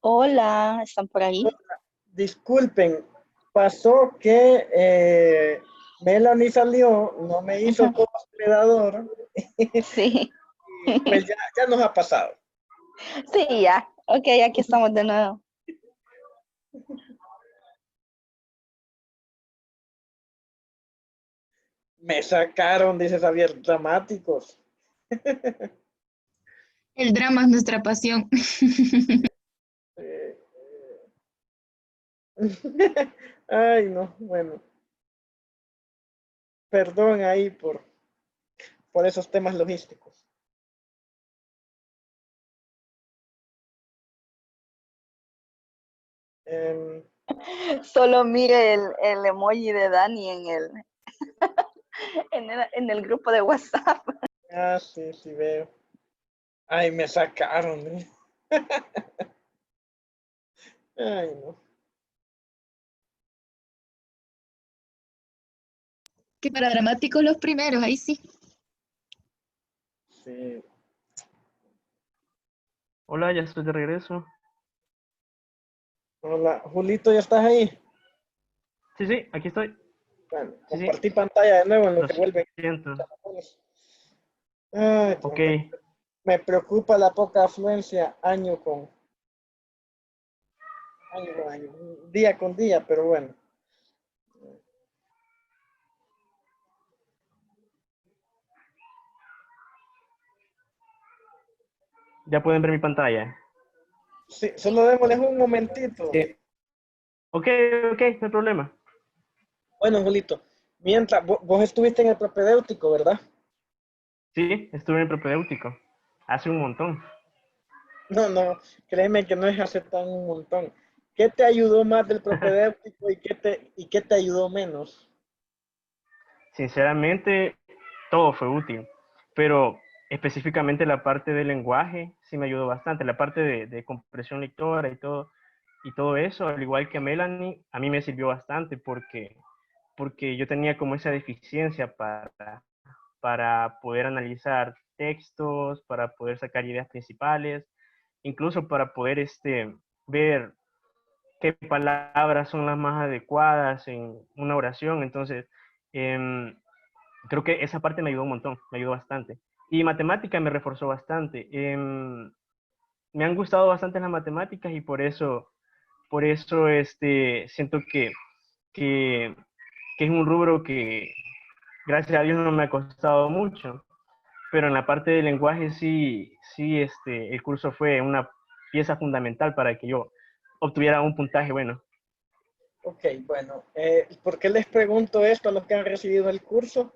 Hola, ¿están por ahí? Disculpen, pasó que Melanie salió, no me hizo Ujú. como hospedador Sí, y pues ya nos ha pasado. sí, ya. Ok, aquí estamos de nuevo. Me sacaron, dice Javier, dramáticos. El drama es nuestra pasión. Eh, Ay, no, bueno, perdón ahí por esos temas logísticos. Em, Solo mire el emoji de Dani en el grupo de WhatsApp. sí, sí veo. Ay, me sacaron. Ay, no. Que para dramáticos los primeros, ahí sí. Sí. Hola, ya estoy de regreso. Hola, Julito, ¿ya estás ahí? Sí, sí, aquí estoy. Bueno, Sí, sí, compartí pantalla de nuevo en lo lo que vuelven. siento. Ay, Ok, me preocupa la poca afluencia año con año, día con día, pero bueno. ya pueden ver mi pantalla. Sí, solo démosles un momentito. Sí. Ok, ok, no hay problema. Bueno, Julito, mientras vos estuviste en el propedéutico, ¿verdad? Sí, estuve en el propedéutico. Hace un montón. No, no, créeme que no es hace tan un montón. ¿Qué te ayudó más del propedéutico y qué te ayudó menos? Sinceramente, todo fue útil. Pero específicamente la parte del lenguaje sí me ayudó bastante. La parte de comprensión lectora y todo eso, al igual que a Melanie, a mí me sirvió bastante porque yo tenía como esa deficiencia para poder analizar textos, para poder sacar ideas principales, incluso para poder ver qué palabras son las más adecuadas en una oración. Entonces, eh, creo que esa parte me ayudó un montón, me ayudó bastante. Y matemática me reforzó bastante. Me han gustado bastante las matemáticas y por eso siento que, que es un rubro que, gracias a Dios, no me ha costado mucho. Pero en la parte del lenguaje sí, sí, el curso fue una pieza fundamental para que yo obtuviera un puntaje bueno. Ok, bueno, ¿por qué les pregunto esto a los que han recibido el curso?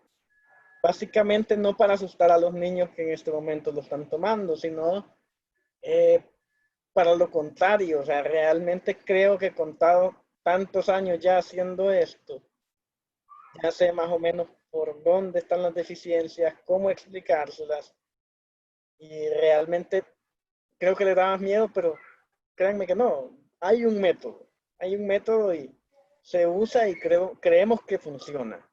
Básicamente no para asustar a los niños que en este momento lo están tomando, sino eh, para lo contrario. O sea, realmente creo que contado tantos años ya haciendo esto, ya sé más o menos por dónde están las deficiencias, cómo explicárselas y realmente creo que le da más miedo, pero créanme que no, hay un método y se usa y creemos que funciona.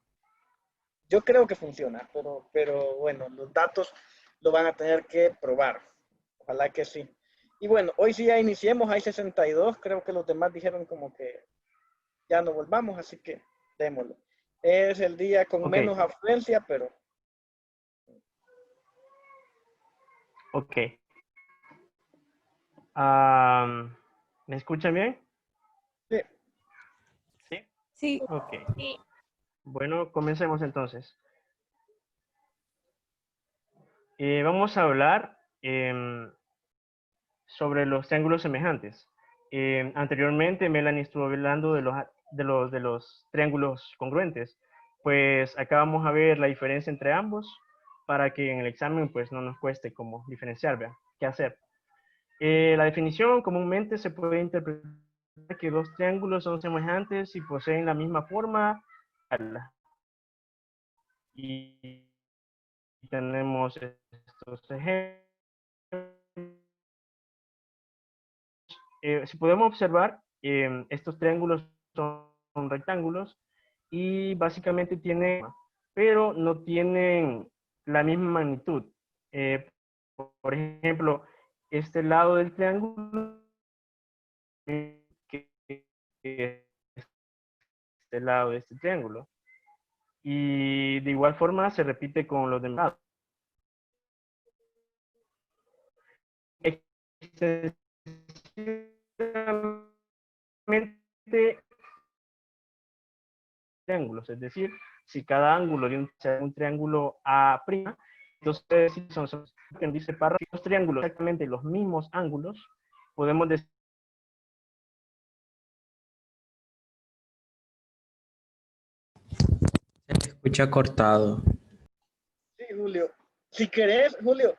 Yo creo que funciona, pero bueno, los datos lo van a tener que probar. Ojalá que sí. Y bueno, hoy sí ya iniciemos, hay 62, creo que los demás dijeron como que ya no volvamos, así que démoslo. Es el día con Ok, menos afluencia, pero ok. Am, ¿Me escuchan bien? sí. Sí. Sí. Ok. Bueno, comencemos entonces. Vamos a hablar sobre los triángulos semejantes. Anteriormente, Melanie estuvo hablando de los triángulos congruentes. Pues acá vamos a ver la diferencia entre ambos para que en el examen pues no nos cueste como diferenciar, ¿vea? ¿Qué hacer? La definición comúnmente se puede interpretar que dos triángulos son semejantes y poseen la misma forma. Y tenemos estos ejemplos. Si podemos observar, estos triángulos son rectángulos y básicamente tienen, pero no tienen la misma magnitud. Eh, por ejemplo, este lado del triángulo que este lado de este triángulo. Y de igual forma se repite con los demás. Extensivamente triángulos, es decir, si cada ángulo de un triángulo A', entonces si son dice para los triángulos exactamente los mismos ángulos, podemos decir Se escucha cortado. Sí, Julio. Si querés, Julio,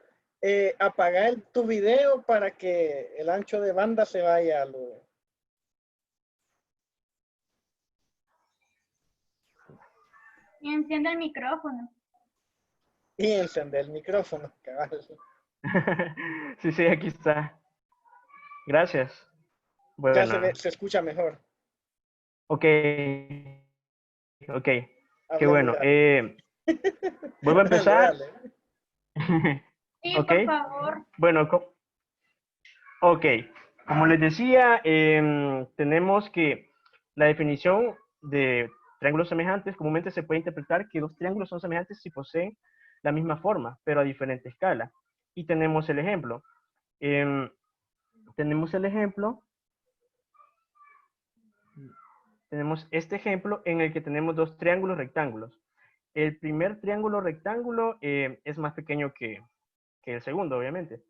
apaga tu video para que el ancho de banda se vaya a lo... Y enciende el micrófono. Y encender el micrófono, cabal. sí, sí, aquí está. Gracias. Ya Bueno, se escucha mejor. ok, ok, qué Háblale, bueno. dale. Vuelvo a Dale, empezar. Sí, Ok, por favor. bueno, ok, como les decía, tenemos que la definición de triángulos semejantes comúnmente se puede interpretar que dos triángulos son semejantes si poseen la misma forma, pero a diferente escala. Y tenemos el ejemplo. Tenemos el ejemplo. Tenemos este ejemplo en el que tenemos dos triángulos rectángulos. El primer triángulo rectángulo es más pequeño que el segundo, obviamente.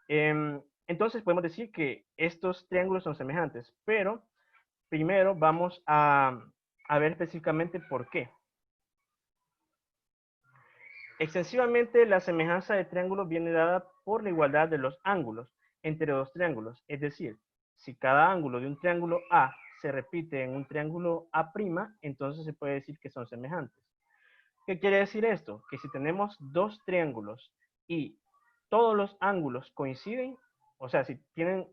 Entonces podemos decir que estos triángulos son semejantes, pero primero vamos a ver específicamente por qué. Extensivamente, la semejanza de triángulos viene dada por la igualdad de los ángulos entre dos triángulos. Es decir, si cada ángulo de un triángulo A se repite en un triángulo A', entonces se puede decir que son semejantes. ¿Qué quiere decir esto? Que si tenemos dos triángulos y todos los ángulos coinciden, o sea, si tienen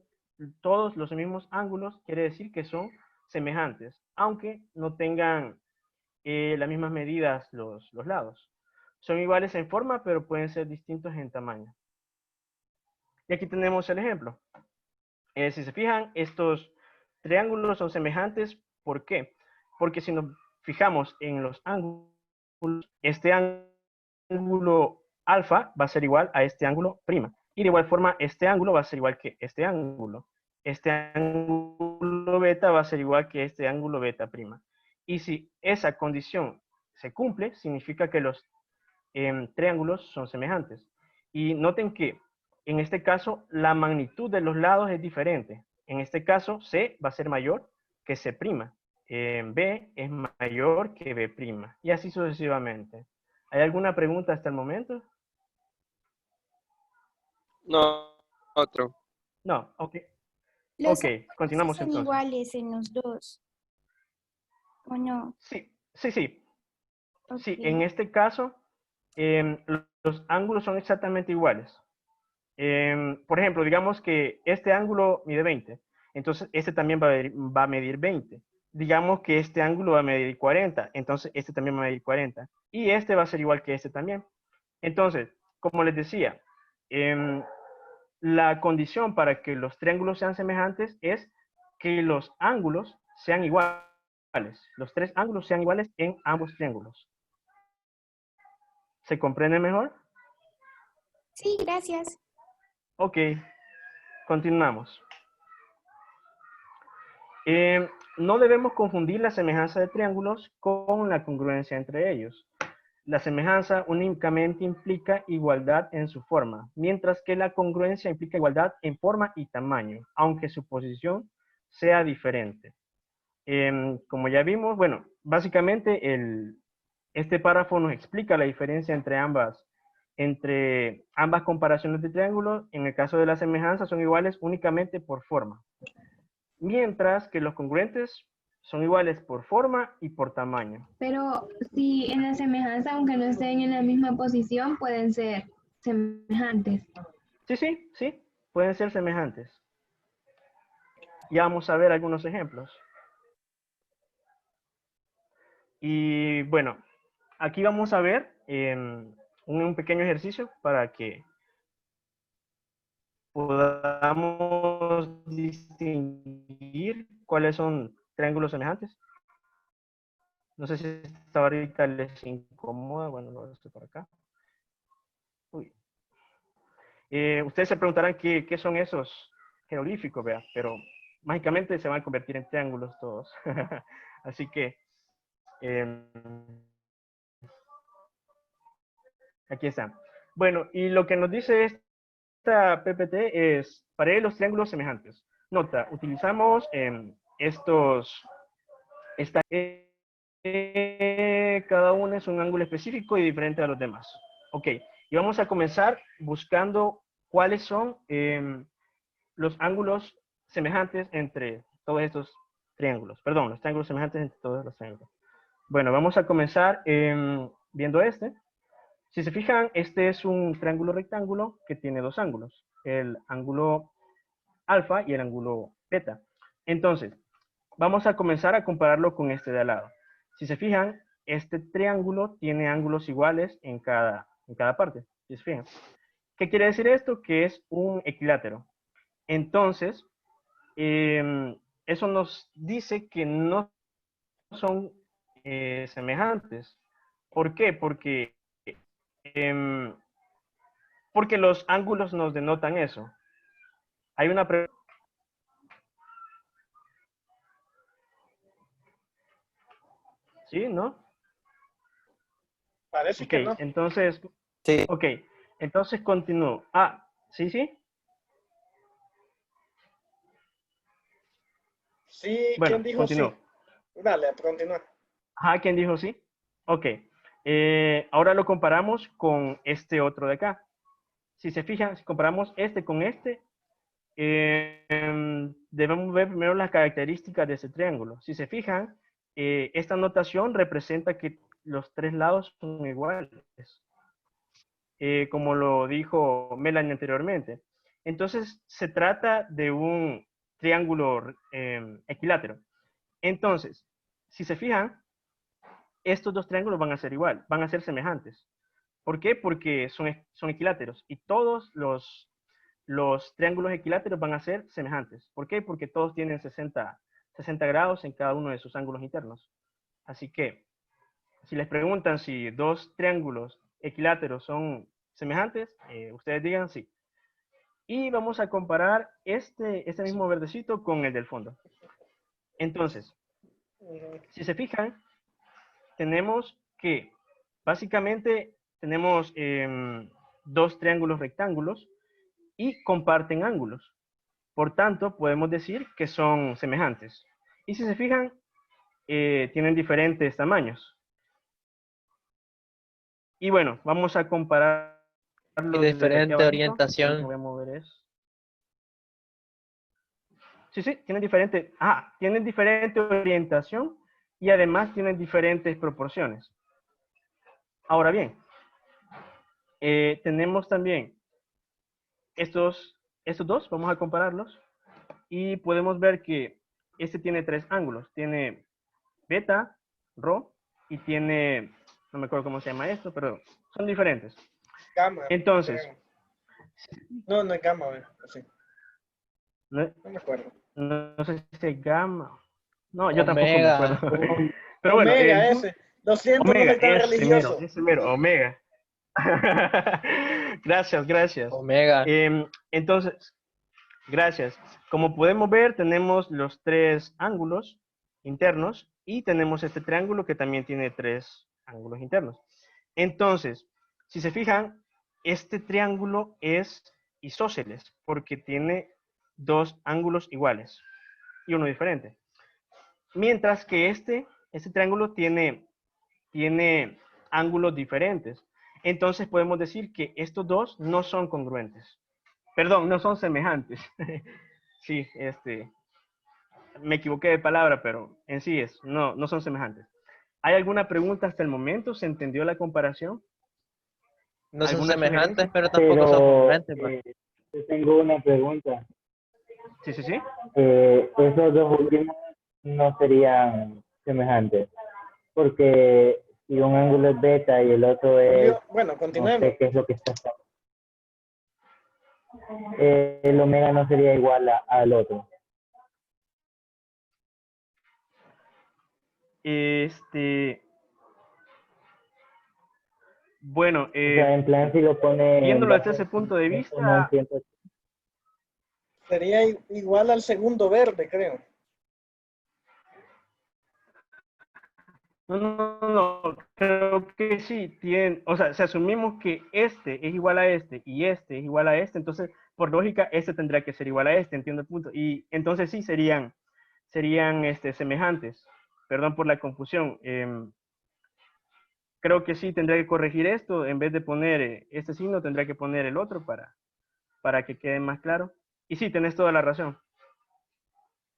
todos los mismos ángulos, quiere decir que son semejantes, aunque no tengan las mismas medidas los lados. Son iguales en forma, pero pueden ser distintos en tamaño. Y aquí tenemos el ejemplo. Si se fijan, estos triángulos son semejantes. ¿Por qué? Porque si nos fijamos en los ángulos, este ángulo alfa va a ser igual a este ángulo prima. Y de igual forma, este ángulo va a ser igual que este ángulo. Este ángulo beta va a ser igual que este ángulo beta prima. Y si esa condición se cumple, significa que los triángulos son semejantes. Y noten que en este caso la magnitud de los lados es diferente. En este caso C va a ser mayor que C'. B es mayor que B'. Y así sucesivamente. ¿Hay alguna pregunta hasta el momento? No, otro. No, ok. Los Ok, ángulos continuamos son entonces. iguales en los dos, ¿o no? Sí, sí, sí. Sí, en Ok. este caso los ángulos son exactamente iguales. Por ejemplo, digamos que este ángulo mide 20, entonces este también va a medir 20. Digamos que este ángulo va a medir 40, entonces este también va a medir 40. Y este va a ser igual que este también. Entonces, como les decía, la condición para que los triángulos sean semejantes es que los ángulos sean iguales. Los tres ángulos sean iguales en ambos triángulos. ¿Se comprende mejor? Sí, gracias. Ok, continuamos. No debemos confundir la semejanza de triángulos con la congruencia entre ellos. La semejanza únicamente implica igualdad en su forma, mientras que la congruencia implica igualdad en forma y tamaño, aunque su posición sea diferente. Como ya vimos, bueno, básicamente este párrafo nos explica la diferencia entre ambas comparaciones de triángulos. En el caso de la semejanza son iguales únicamente por forma, mientras que los congruentes son iguales por forma y por tamaño. Pero si en la semejanza, aunque no estén en la misma posición, pueden ser semejantes. Sí, sí, sí, pueden ser semejantes. Ya vamos a ver algunos ejemplos. Y bueno, aquí vamos a ver un pequeño ejercicio para que podamos distinguir cuáles son triángulos semejantes. No sé si esta ahorita les incomoda. Bueno, lo estoy por acá. Uy. Ustedes se preguntarán qué son esos jeroglíficos, vea, pero mágicamente se van a convertir en triángulos todos. Así que aquí están. Bueno, y lo que nos dice esta PPT es para los triángulos semejantes. Nota, utilizamos cada uno es un ángulo específico y diferente a los demás. Ok, y vamos a comenzar buscando cuáles son los ángulos semejantes entre todos estos triángulos. Perdón, los triángulos semejantes entre todos los triángulos. Bueno, vamos a comenzar viendo este. Si se fijan, este es un triángulo rectángulo que tiene dos ángulos, el ángulo alfa y el ángulo beta. Entonces, vamos a comenzar a compararlo con este de al lado. Si se fijan, este triángulo tiene ángulos iguales en cada parte. Si se fijan. ¿Qué quiere decir esto? Que es un equilátero. Entonces, eso nos dice que no son semejantes. ¿Por qué? Porque los ángulos nos denotan eso. Hay una pregunta. ¿Sí? ¿No? Parece que no. Entonces, Sí. ok, entonces continúo. ¿Sí, sí? Sí, Bueno, ¿quién dijo continúo. sí? Dale, continúa. ¿Quién dijo sí? Ok. Ahora lo comparamos con este otro de acá. Si se fijan, si comparamos este con este, debemos ver primero las características de ese triángulo. Si se fijan, esta notación representa que los tres lados son iguales, como lo dijo Melanie anteriormente. Entonces, se trata de un triángulo equilátero. Entonces, si se fijan, estos dos triángulos van a ser igual, van a ser semejantes. ¿Por qué? Porque son equiláteros y todos los triángulos equiláteros van a ser semejantes. ¿Por qué? Porque todos tienen 60 grados en cada uno de sus ángulos internos. Así que, si les preguntan si dos triángulos equiláteros son semejantes, ustedes digan sí. Y vamos a comparar este mismo verdecito con el del fondo. Entonces, si se fijan, tenemos que básicamente tenemos dos triángulos rectángulos y comparten ángulos. Por tanto, podemos decir que son semejantes. Y si se fijan, tienen diferentes tamaños. Y bueno, vamos a comparar Y diferente orientación. Voy a mover eso. Sí, tienen diferente orientación y además tienen diferentes proporciones. Ahora bien, tenemos también estos dos, vamos a compararlos y podemos ver que este tiene tres ángulos. Tiene beta, rho y tiene, no me acuerdo cómo se llama esto, pero son diferentes. Gamma. Entonces. No es gamma, sí. No me acuerdo. No sé si es gamma. No, yo tampoco me Omega. acuerdo. Pero bueno, Omega ese. Lo siento, omega, no soy tan religioso. ese mero, omega. Gracias. Omega. Entonces, gracias. Como podemos ver, tenemos los tres ángulos internos y tenemos este triángulo que también tiene tres ángulos internos. Entonces, si se fijan, este triángulo es isósceles porque tiene dos ángulos iguales y uno diferente. Mientras que este triángulo tiene ángulos diferentes. Entonces podemos decir que estos dos no son congruentes. Perdón, no son semejantes. Sí, me equivoqué de palabra, pero en sí no son semejantes. ¿Hay alguna pregunta hasta el momento? ¿Se entendió la comparación? No son ¿Alguna semejantes, sugerencia? pero tampoco son congruentes. Yo tengo una pregunta. Sí. Esos dos últimos no serían semejantes, porque si un ángulo es beta y el otro es... Bueno, continuemos. No sé qué es lo que está pasando. el omega no sería igual al otro. Bueno, O sea, en plan, si lo pone viéndolo desde ese punto de como en vista, 100. Sería igual al segundo verde, creo. no, creo que sí, o sea, si asumimos que este es igual a este y este es igual a este, entonces, por lógica, este tendría que ser igual a este, entiendo el punto. Y entonces sí, serían semejantes. Perdón por la confusión. Creo que sí, tendría que corregir esto, en vez de poner este signo, tendría que poner el otro para que quede más claro. Y sí, tenés toda la razón.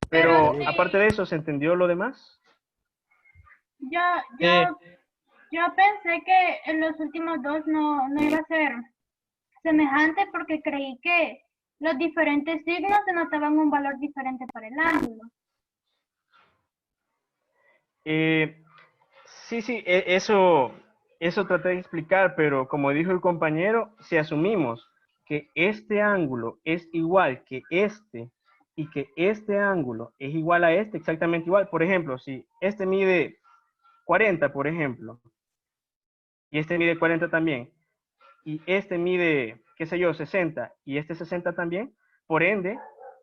Pero sí, aparte de eso, ¿se entendió lo demás? yo, Sí, yo pensé que en los últimos dos no iba a ser semejante porque creí que los diferentes signos denotaban un valor diferente para el ángulo. Sí, sí, eso traté de explicar, pero como dijo el compañero, si asumimos que este ángulo es igual que este y que este ángulo es igual a este, exactamente igual. Por ejemplo, si este mide 40, por ejemplo, y este mide 40 también, y este mide, qué sé yo, 60, y este 60 también, por ende,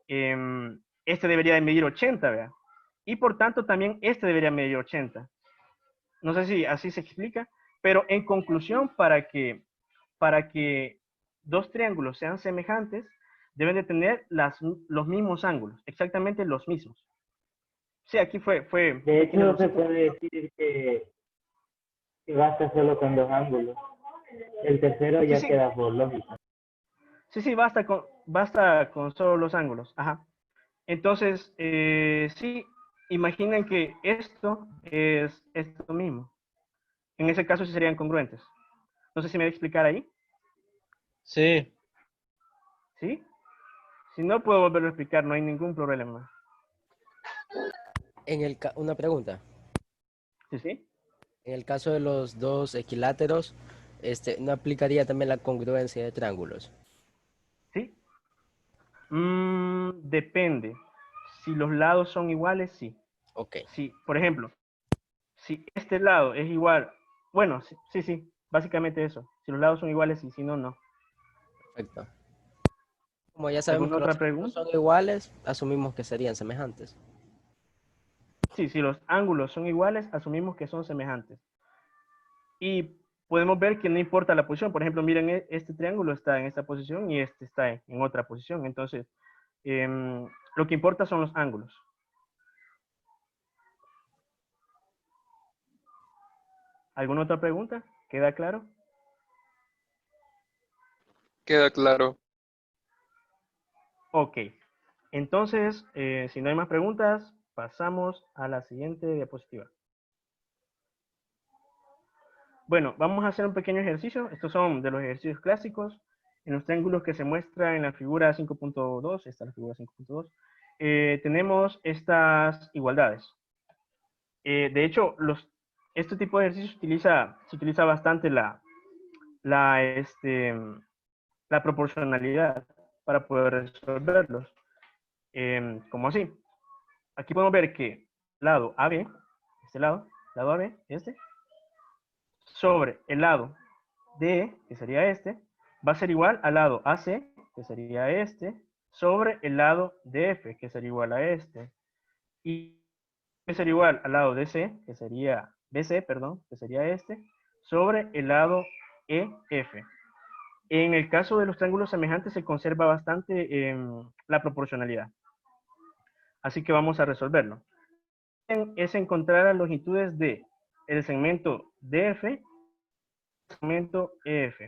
este debería de medir 80, ¿verdad? Y por tanto también este debería medir 80. No sé si así se explica, pero en conclusión, para que dos triángulos sean semejantes, deben de tener los mismos ángulos, exactamente los mismos. Sí, aquí De tiene hecho, se lógica. puede decir que basta solo con dos ángulos. El tercero Sí, ya sí, queda por lógica. sí, basta con solo los ángulos. Ajá. Entonces, sí, imaginen que esto es esto mismo. En ese caso sí serían congruentes. No sé si me voy a explicar ahí. sí. ¿Sí? Si no, puedo volverlo a explicar, no hay ningún problema. Una pregunta. ¿Sí, sí? En el caso de los dos equiláteros, ¿no aplicaría también la congruencia de triángulos? ¿Sí? Depende. Si los lados son iguales, sí. Ok, Sí, por ejemplo, si este lado es igual, bueno, sí, sí, sí, básicamente eso. Si los lados son iguales, sí, si no, no. perfecto. Como ya sabemos ¿Alguna que los otra ángulos pregunta? son iguales, asumimos que serían semejantes. Sí, si los ángulos son iguales, asumimos que son semejantes. Y podemos ver que no importa la posición. Por ejemplo, miren, este triángulo está en esta posición y este está en otra posición. Entonces, lo que importa son los ángulos. ¿Alguna otra pregunta? ¿Queda claro? Queda claro. Ok. Entonces, si no hay más preguntas, pasamos a la siguiente diapositiva. Bueno, vamos a hacer un pequeño ejercicio. Estos son de los ejercicios clásicos. En los triángulos que se muestra en la figura 5.2, esta es la figura 5.2, tenemos estas igualdades. De hecho, este tipo de ejercicios se utiliza bastante la proporcionalidad para poder resolverlos. Como así. Aquí podemos ver que lado AB, este lado AB, este, sobre el lado DE, que sería este, va a ser igual al lado AC, que sería este, sobre el lado DF, que sería igual a este. Y va a ser igual al lado DC, que sería BC, perdón, que sería este, sobre el lado EF. En el caso de los triángulos semejantes se conserva bastante la proporcionalidad. Así que vamos a resolverlo. Es encontrar las longitudes de el segmento DF y el segmento EF.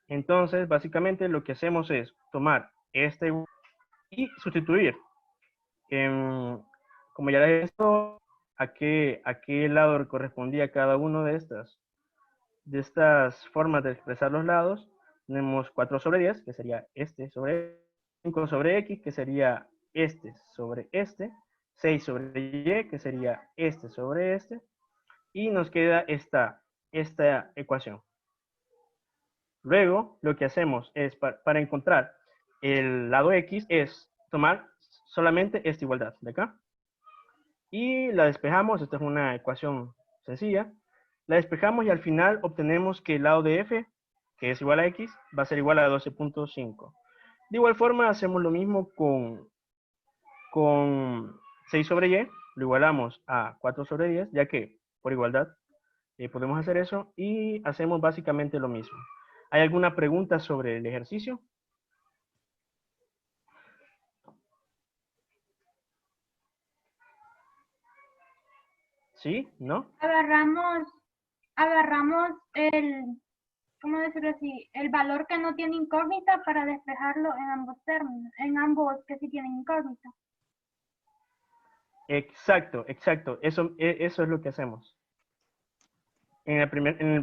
Entonces, básicamente lo que hacemos es tomar este y sustituir. Como ya les he visto, a qué lado correspondía cada uno de estas formas de expresar los lados. Tenemos 4 sobre 10, que sería este sobre 5 sobre X, que sería este sobre este, 6 sobre Y, que sería este sobre este, y nos queda esta ecuación. Luego, lo que hacemos es, para encontrar el lado X es tomar solamente esta igualdad de acá. Y la despejamos, esta es una ecuación sencilla. La despejamos y al final obtenemos que el lado de f, que es igual a x, va a ser igual a 12.5. De igual forma hacemos lo mismo con 6 sobre y, lo igualamos a 4 sobre 10, ya que por igualdad podemos hacer eso y hacemos básicamente lo mismo. ¿Hay alguna pregunta sobre el ejercicio? ¿Sí? ¿No? Agarramos ¿cómo decirlo así? El valor que no tiene incógnita para despejarlo en ambos términos, en ambos que sí tienen incógnita. Exacto, exacto. Eso es lo que hacemos.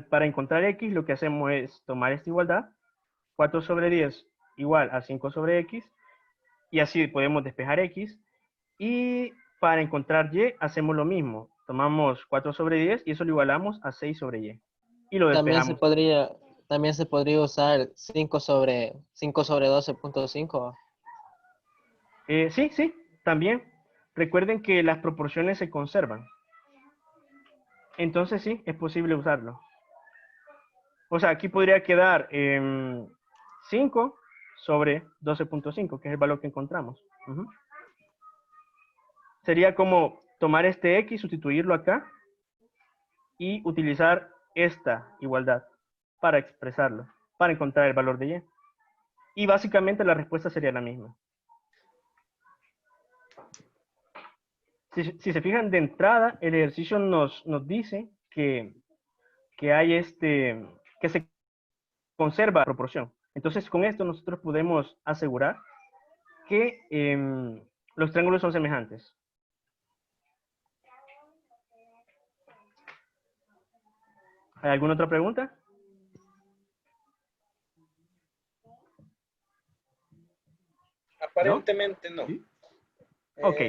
Para encontrar x, lo que hacemos es tomar esta igualdad, 4 sobre 10 igual a 5 sobre x, y así podemos despejar x. Y para encontrar y, hacemos lo mismo. Tomamos 4 sobre 10 y eso lo igualamos a 6 sobre y. Y lo despejamos. También se podría usar 5 sobre 12.5. Sí, sí, también. Recuerden que las proporciones se conservan. Entonces sí, es posible usarlo. O sea, aquí podría quedar 5 sobre 12.5, que es el valor que encontramos. Sería como tomar este x, sustituirlo acá y utilizar esta igualdad para expresarlo, para encontrar el valor de y. Y básicamente la respuesta sería la misma. Si se fijan de entrada, el ejercicio nos dice que hay que se conserva la proporción. Entonces, con esto nosotros podemos asegurar que los triángulos son semejantes. ¿Hay alguna otra pregunta? Aparentemente no. ¿Sí? Ok,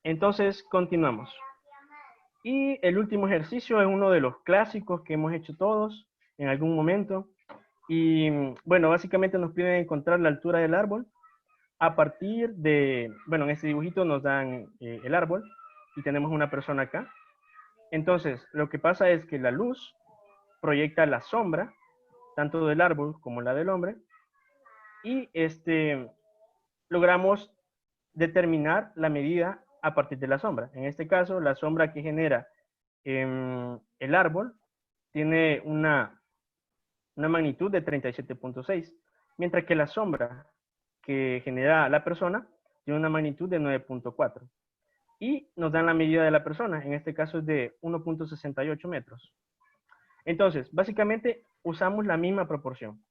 entonces continuamos. Y el último ejercicio es uno de los clásicos que hemos hecho todos en algún momento. Y bueno, básicamente nos piden encontrar la altura del árbol a partir de, bueno, en este dibujito nos dan el árbol y tenemos una persona acá. Entonces, lo que pasa es que la luz proyecta la sombra, tanto del árbol como la del hombre, y logramos determinar la medida a partir de la sombra. En este caso, la sombra que genera el árbol tiene una magnitud de 37.6, mientras que la sombra que genera la persona tiene una magnitud de 9.4. Y nos dan la medida de la persona, en este caso es de 1.68 metros. Entonces, básicamente usamos la misma proporción.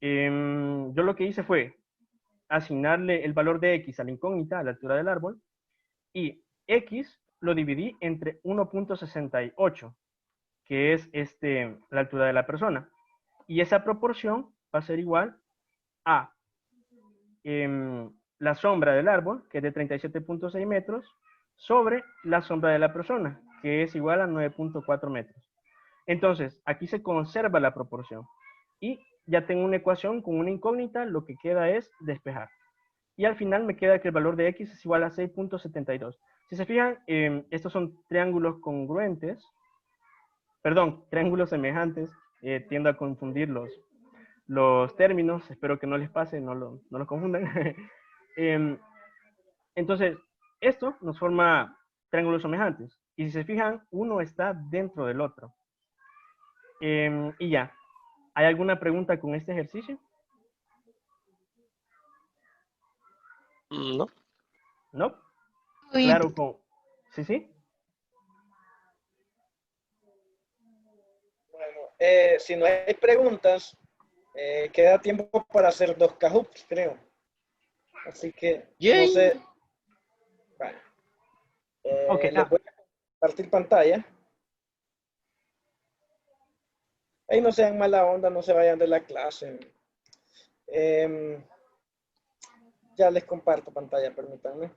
Yo lo que hice fue asignarle el valor de x a la incógnita, a la altura del árbol, y x lo dividí entre 1.68, que es la altura de la persona. Y esa proporción va a ser igual a la sombra del árbol, que es de 37.6 metros, sobre la sombra de la persona, que es igual a 9.4 metros. Entonces, aquí se conserva la proporción. Y ya tengo una ecuación con una incógnita, lo que queda es despejar. Y al final me queda que el valor de x es igual a 6.72. Si se fijan, estos son triángulos congruentes, perdón, triángulos semejantes. Tiendo a confundir los términos, espero que no les pase, no lo confundan. Entonces, esto nos forma triángulos semejantes. Y si se fijan, uno está dentro del otro. Y ya. ¿Hay alguna pregunta con este ejercicio? No. ¿No? Claro, ¿sí, sí? Bueno, si no hay preguntas, queda tiempo para hacer 2 Kahoots, creo. Así que, no sé. Bueno, les voy a compartir pantalla. Ahí no sean mala onda, no se vayan de la clase. Ya les comparto pantalla, permítanme.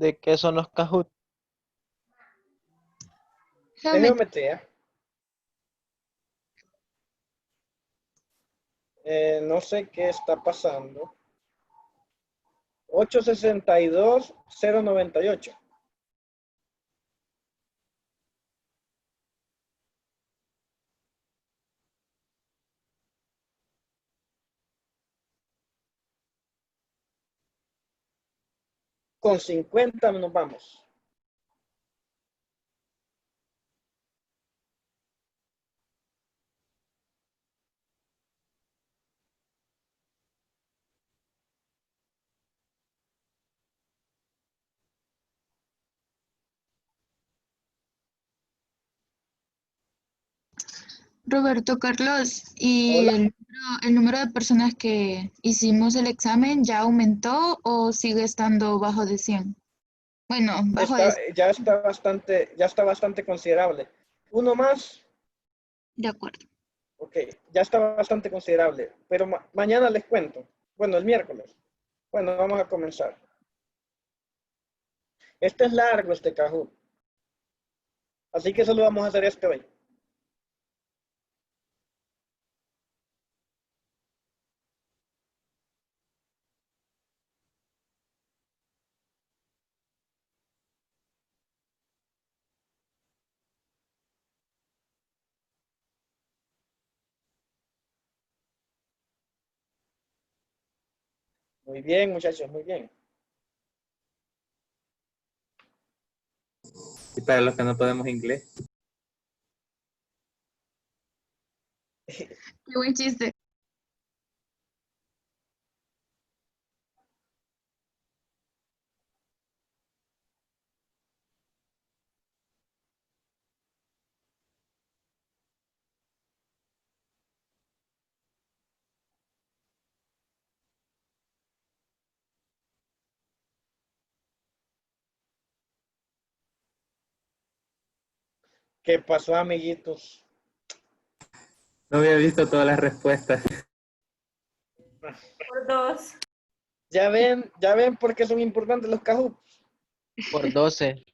¿De qué son los Kahoot? De geometría. No sé qué está pasando. 862,098. Con 50 nos vamos. Roberto Carlos, ¿y Hola. el número de personas que hicimos el examen ya aumentó o sigue estando bajo de 100? Bueno, bajo de 100. Ya está bastante considerable. Uno más. De acuerdo. Ok, ya está bastante considerable. Pero mañana les cuento. Bueno, el miércoles. Bueno, vamos a comenzar. Este es largo, este Kahoot. Así que solo vamos a hacer este hoy. Muy bien, muchachos, muy bien. Y para los que no podemos inglés. Qué buen chiste. ¿Qué pasó, amiguitos? No había visto todas las respuestas. Por 2. Ya ven por qué son importantes los Kahoot. Por 12.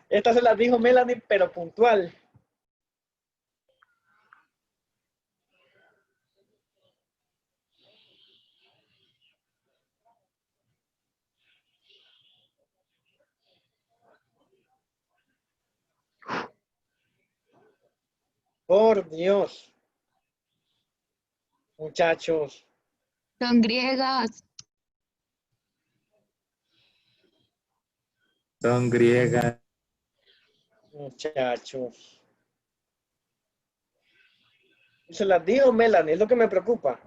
Esta se las dijo Melanie, pero puntual. Por Dios. Muchachos. Son griegas. Son griegas. Muchachos. Se las dijo Melanie, es lo que me preocupa.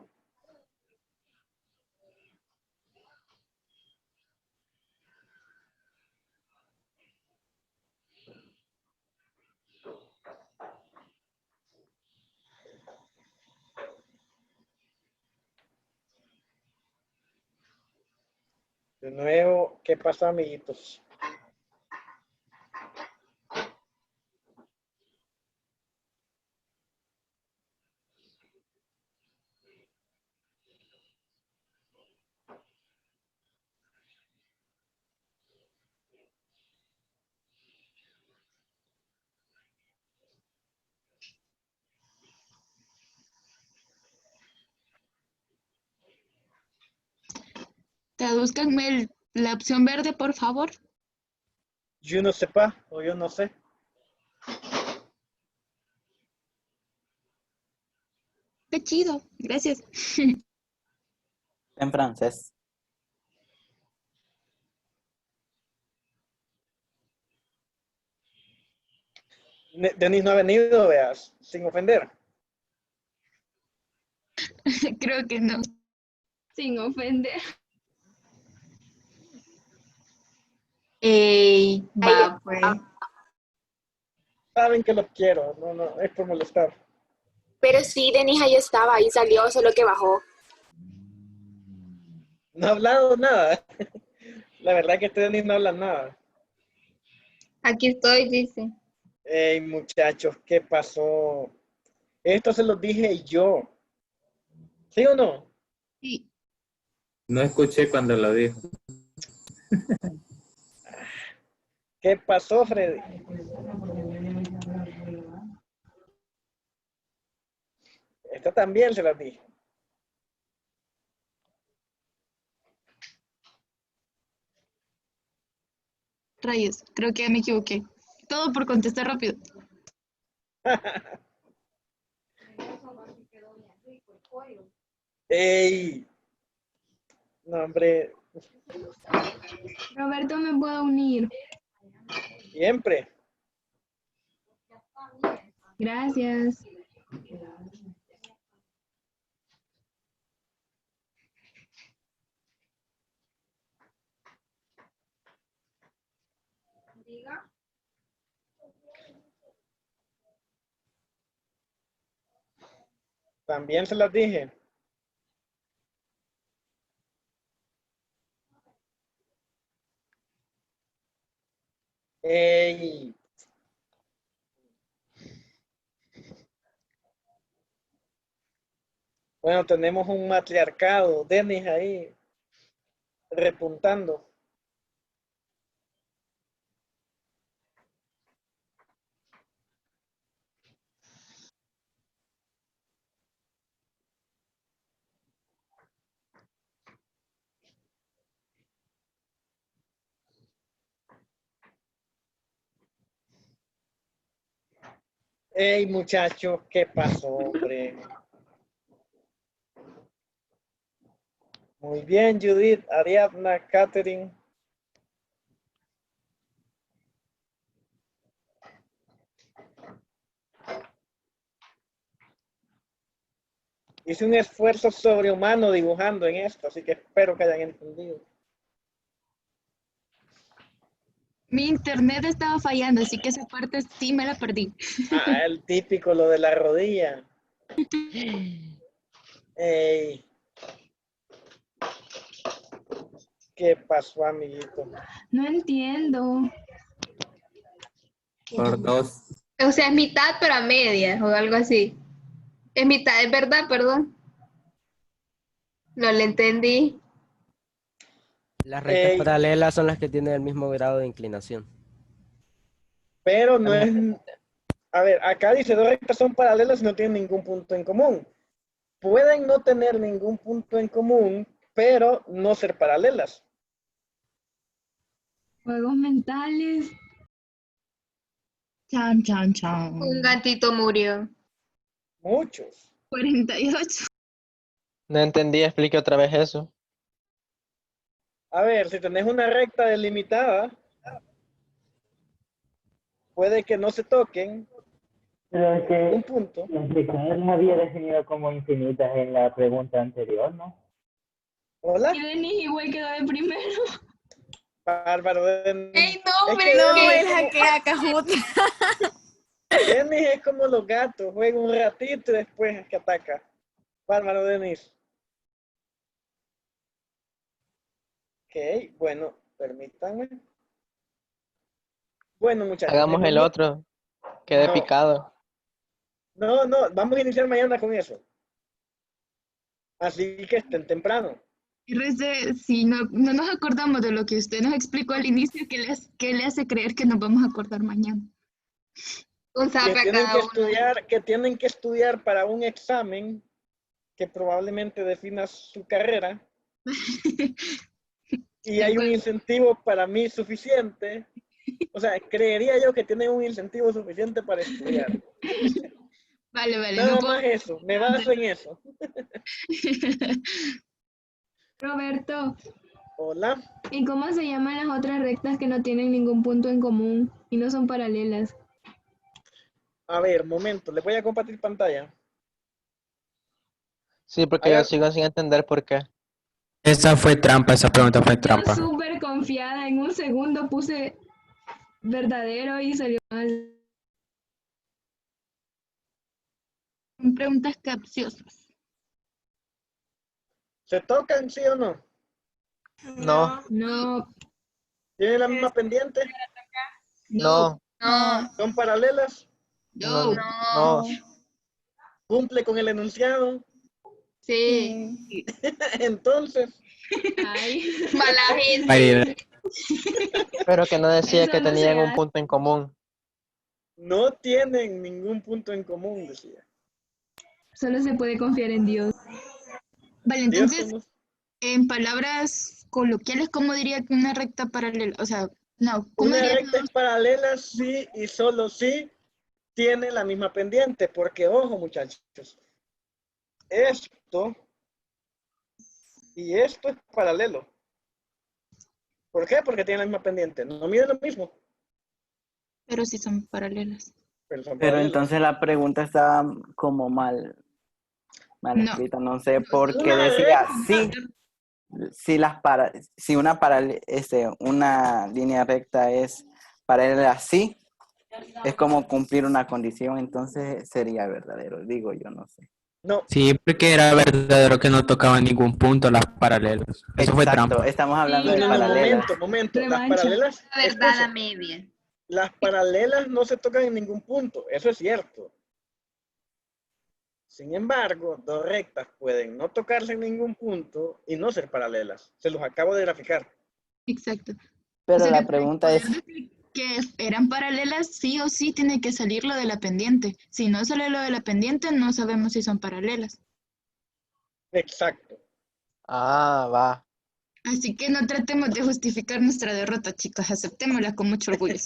De nuevo, ¿qué pasa, amiguitos? Tradúzcanme la opción verde, por favor. Yo no sé pas, o yo no sé. Qué chido. Gracias. En francés. Denis no ha venido, veas, sin ofender. Creo que no. Sin ofender. Ey, va pues. Saben que los quiero, no, es por molestar. Pero sí, Denis ahí estaba, ahí salió, solo que bajó. No ha hablado nada. La verdad que este Denis no habla nada. Aquí estoy, dice. Hey, muchachos, ¿qué pasó? Esto se los dije yo. ¿Sí o no? Sí. No escuché cuando lo dijo. ¿Qué pasó, Freddy? Esta también se las dije. Rayos, creo que me equivoqué. Todo por contestar rápido. ¡Ey! No, hombre, Roberto, ¿me puedo unir? siempre. Gracias. También se las dije. ¡Ey! Bueno, tenemos un matriarcado. Denis ahí repuntando. ¡Ey, muchachos! ¿Qué pasó, hombre? Muy bien, Judith, Ariadna, Catherine. Hice un esfuerzo sobrehumano dibujando en esto, así que espero que hayan entendido. Mi internet estaba fallando, así que esa parte sí me la perdí. Ah, el típico, lo de la rodilla. Ey. ¿Qué pasó, amiguito? No entiendo. Por 2. O sea, es mitad, pero a medias o algo así. Es mitad, es verdad, perdón. No le entendí. Las rectas Ey. paralelas son las que tienen el mismo grado de inclinación. Pero no es... A ver, acá dice 2 rectas son paralelas y no tienen ningún punto en común. Pueden no tener ningún punto en común, pero no ser paralelas. Juegos mentales. Chan, chan, chan. Un gatito murió. Muchos. 48. No entendí, explique otra vez eso. A ver, si tenés una recta delimitada, puede que no se toquen Pero es que un punto. las rectas las había definido como infinitas en la pregunta anterior, ¿no? ¿Hola? Y Denis igual quedó de primero. Bárbaro. ¡Ey, no, hombre! No, ¿qué? el hackea Kahoot. Denis es como los gatos, juega un ratito y después es que ataca. Bárbaro, Denis. Ok, bueno, permítanme. Bueno, muchachos. Hagamos el otro. Quede No. picado. No, vamos a iniciar mañana con eso. Así que estén temprano. RC, si no nos acordamos de lo que usted nos explicó al inicio, ¿qué le hace creer que nos vamos a acordar mañana? Un Que zape a tienen cada que uno. estudiar, que tienen que estudiar para un examen que probablemente defina su carrera. Y hay un incentivo para mí suficiente. O sea, creería yo que tienen un incentivo suficiente para estudiar. Vale. Nada más eso, me baso en eso. Roberto, Hola. ¿y cómo se llaman las otras rectas que no tienen ningún punto en común y no son paralelas? A ver, momento, les voy a compartir pantalla. Sí, porque yo sigo sin entender por qué. Esa fue trampa, esa pregunta fue Yo trampa. súper confiada, en un segundo puse verdadero y salió mal. Son preguntas capciosas. ¿Se tocan, sí o no? No. No. ¿Tienen la misma pendiente? No. No. ¿Son paralelas? No. No. ¿Cumple con el enunciado? Sí. Entonces, Ay, Mala gente. Marina, Pero que no decía Eso que no se tenían un hace. punto en común. no tienen ningún punto en común, decía. solo se puede confiar en Dios. Vale, Dios entonces, conoce. en palabras coloquiales, ¿cómo diría que una recta paralela? O sea, no, ¿cómo Una diría recta es paralela si y solo si tiene la misma pendiente, porque ojo muchachos, esto y esto es paralelo. ¿Por qué? Porque tiene la misma pendiente. No miden lo mismo, pero sí son paralelas? pero son Pero paralelos. entonces la pregunta estaba como mal No. escrita, no sé, porque Una decía recta. si una línea recta es paralela sí, es como cumplir una condición, entonces sería verdadero, digo yo, no sé. No, sí, porque era verdadero que no tocaba ningún punto las paralelas. Eso fue Exacto, trampa. estamos hablando no, de no, paralelas. momento. Las Revancha. paralelas, La verdad, la escuchen, media. las paralelas no se tocan en ningún punto, eso es cierto. Sin embargo, dos rectas pueden no tocarse en ningún punto y no ser paralelas. Se los acabo de graficar. Exacto. O Pero sea, la que para pregunta poder es, decir que eran paralelas, sí o sí tiene que salir lo de la pendiente. Si no sale lo de la pendiente, no sabemos si son paralelas. Exacto. Ah, va. Así que no tratemos de justificar nuestra derrota, chicas. Aceptémosla con mucho orgullo.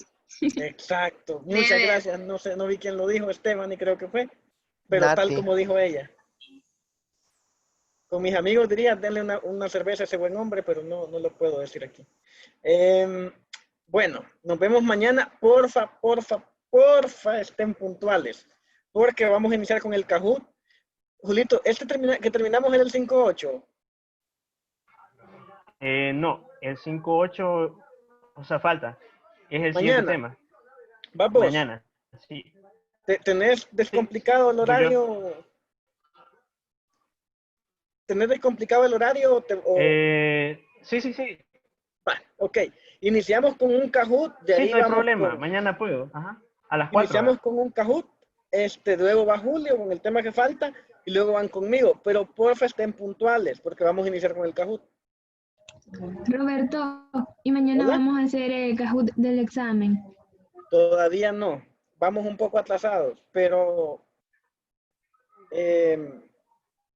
Exacto. Muchas Debe. gracias. No sé, no vi quién lo dijo, Esteban, y creo que fue. Pero tal Nati. como dijo ella. Con mis amigos diría, denle una cerveza a ese buen hombre, pero no lo puedo decir aquí. Bueno, nos vemos mañana. Porfa, estén puntuales. Porque vamos a iniciar con el Kahoot. Julito, que terminamos en el 5-8. No, el 5-8, o sea, falta. Es el siguiente Mañana. tema. Vamos. Mañana, sí. ¿Tenés descomplicado el voy yo. horario? ¿Tenés descomplicado el horario? Sí. Vale, ok. Iniciamos con un Kahoot, de Sí, ahí no hay vamos problema. por... Mañana puedo. Ajá. A las 4. Iniciamos con un Kahoot, luego va Julio con el tema que falta, y luego van conmigo. Pero porfa estén puntuales, porque vamos a iniciar con el Kahoot. Roberto, y mañana ¿Hola? vamos a hacer el Kahoot del examen. Todavía no. Vamos un poco atrasados, pero